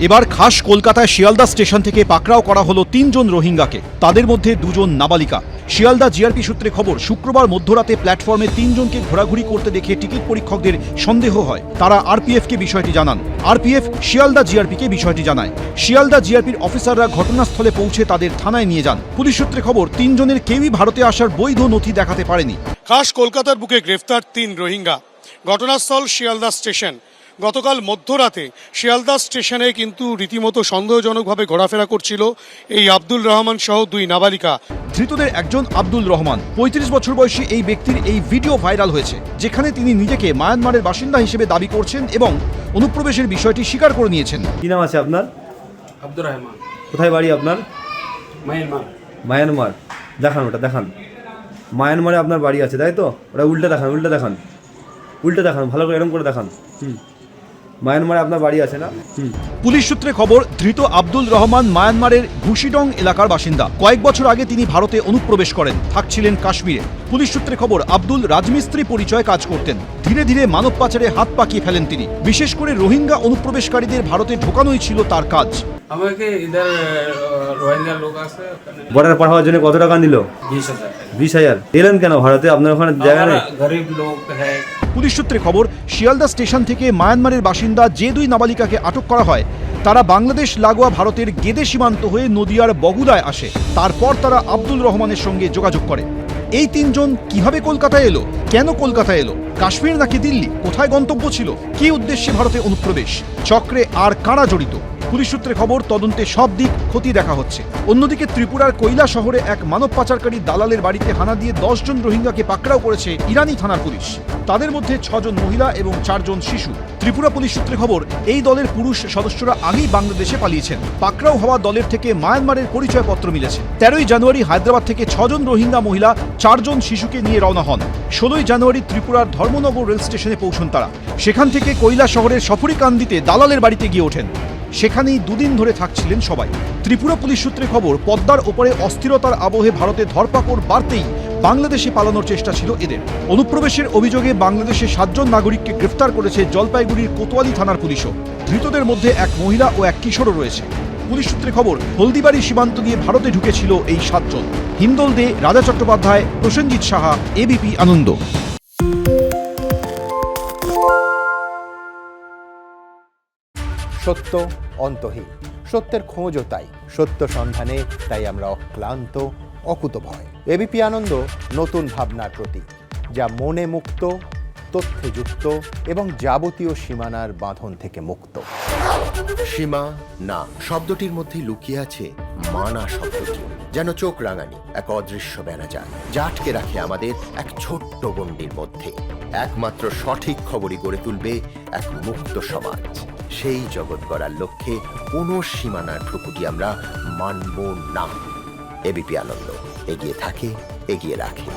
এবার খাস কলকাতায় শিয়ালদা স্টেশন থেকে পাকড়াও করা হলো 3 জন রোহিঙ্গাকে, তাদের মধ্যে 2 জন নাবালিকা। শিয়ালদা জিআরপি সূত্রে খবর, শুক্রবার মধ্যরাতে প্ল্যাটফর্মে 3 জনকে ঘোরাঘুরি করতে দেখে টিকিট পরীক্ষকদের সন্দেহ হয়। তারা আরপিএফকে বিষয়টি জানান। আরপিএফ শিয়ালদা জিআরপিকে বিষয়টি জানায়। শিয়ালদা জিআরপির অফিসাররা ঘটনাস্থলে পৌঁছে তাদের থানায় নিয়ে যান। পুলিশ সূত্রে খবর, 3 জনের কেউই ভারতে আসার বৈধ নথি দেখাতে পারেনি। খাস কলকাতার বুকে গ্রেফতার 3 রোহিঙ্গা। ঘটনাস্থল শিয়ালদা স্টেশন। গতকাল মধ্যরাতে শিয়ালদা স্টেশনে কিন্তু রীতিমতো সন্দেহজনকভাবে ঘোরাফেরা করছিল এই আব্দুল রহমান সহ 2 নাবালিকা। ধৃতদের একজন আব্দুল রহমান, 35 বছর বয়সী এই ব্যক্তির এই ভিডিও ভাইরাল হয়েছে, যেখানে তিনি নিজেকে মায়ানমারের বাসিন্দা হিসেবে দাবি করছেন এবং অনুপ্রবেশের বিষয়টি স্বীকার করে নিয়েছেন। কি নাম আছে আপনার? আব্দুর রহমান। কোথায় বাড়ি আপনার? মায়ানমার। মায়ানমার। দেখান, ওটা দেখান। মায়ানমারে আপনার বাড়ি আছে, তাই তো? ওটা উল্টে দেখান, উল্টে দেখান, উল্টে দেখান, ভালো করে এরকম করে দেখান। মায়ানমারে আপনার বাড়ি আছে না? পুলিশ সূত্রে খবর, ধৃত আব্দুল রহমান মায়ানমারের ঘুষিডং এলাকার বাসিন্দা। কয়েক বছর আগে তিনি ভারতে অনুপ্রবেশ করেন, থাকছিলেন কাশ্মীরে। পুলিশ সূত্রে খবর, আব্দুল রাজমিস্ত্রি পরিচয় কাজ করতেন। ধীরে ধীরে মানব পাচারে হাত পাকিয়ে ফেলেন তিনি। বিশেষ করে রোহিঙ্গা অনুপ্রবেশকারীদের ভারতে ঢোকানোই ছিল তার কাজ। আমাকে ইধার রোহিঙ্গা লোক আছে, বর্ডার পার হওয়ার জন্য কত টাকা নিল? 20,000। 20,000 এলেন কেন ভারতে? আপনার ওখানে জায়গা নেই? গরিব লোক হ্যাঁ। পুলিশ সূত্রে খবর, শিয়ালদা স্টেশন থেকে মায়ানমারের বাসিন্দা যে 2 নাবালিকাকে আটক করা হয়, তারা বাংলাদেশ লাগোয়া ভারতের গেদে সীমান্ত হয়ে নদিয়ার বগুড়ায় আসে। তারপর তারা আব্দুল রহমানের সঙ্গে যোগাযোগ করে। এই 3 জন কিভাবে কলকাতায় এলো, কেন কলকাতায় এলো, কাশ্মীর নাকি দিল্লি, কোথায় গন্তব্য ছিল, কী উদ্দেশ্যে ভারতে অনুপ্রবেশ, চক্রে আর কারা জড়িত? পুলিশ সূত্রে খবর, তদন্তে সব দিক খতিয়ে দেখা হচ্ছে। অন্যদিকে ত্রিপুরার কৈলা শহরে এক মানব পাচারকারী দালালের বাড়িতে হানা দিয়ে 10 জন রোহিঙ্গাকে পাকড়াও করেছে ইরানি থানার পুলিশ। তাদের মধ্যে 6 জন মহিলা এবং 4 জন শিশু। ত্রিপুরা পুলিশ সূত্রে খবর, এই দলের পুরুষ সদস্যরা আগেই বাংলাদেশে পালিয়েছেন। পাকড়াও হওয়া দলের থেকে মায়ানমারের পরিচয়পত্র মিলেছে। 13ই জানুয়ারি হায়দ্রাবাদ থেকে 6 জন রোহিঙ্গা মহিলা 4 জন শিশুকে নিয়ে রওনা হন। 16ই জানুয়ারি ত্রিপুরার ধর্মনগর রেল স্টেশনে পৌঁছন তারা। সেখান থেকে কৈলা শহরের সফরিকান্দিতে দালালের বাড়িতে গিয়ে ওঠেন। সেখানেই 2 দিন ধরে থাকছিলেন সবাই। ত্রিপুরা পুলিশ সূত্রে খবর, পদ্মার ওপরে অস্থিরতার আবহে ভারতে ধরপাকড় বাড়তেই বাংলাদেশে পালানোর চেষ্টা ছিল এদের। অনুপ্রবেশের অভিযোগে বাংলাদেশে 7 জন নাগরিককে গ্রেফতার করেছে জলপাইগুড়ির কোতোয়ালি থানার পুলিশও। ধৃতদের মধ্যে এক মহিলা ও এক কিশোরও রয়েছে। পুলিশ সূত্রে খবর, হলদিবাড়ি সীমান্ত দিয়ে ভারতে ঢুকেছিল এই 7 জন। হিন্দল দে, রাজা চট্টোপাধ্যায়, প্রসেনজিৎ সাহা, এবিপি আনন্দ। সত্য অন্তহীন, সত্যের খোঁজও তাই, সত্য সন্ধানে তাই আমরা অক্লান্ত, অকুতভয়। এবিপি আনন্দ নতুন ভাবনার প্রতীক, যা মনে মুক্ত, তথ্যে যুক্ত এবং যাবতীয় সীমানার বাঁধন থেকে মুক্ত। সীমা না শব্দটির মধ্যে লুকিয়ে আছে মানা শব্দটি, যেন চোখ রাঙানি এক অদৃশ্য ব্যানাজার, যা আটকে রাখে আমাদের এক ছোট্ট গণ্ডির মধ্যে। একমাত্র সঠিক খবরই গড়ে তুলবে এক মুক্ত সমাজ। সেই জগৎ গড়ার লক্ষ্যে কোনো সীমানার ঠুকুটি আমরা মানব না। এবিপি আনন্দ এগিয়ে থাকে, এগিয়ে রাখে।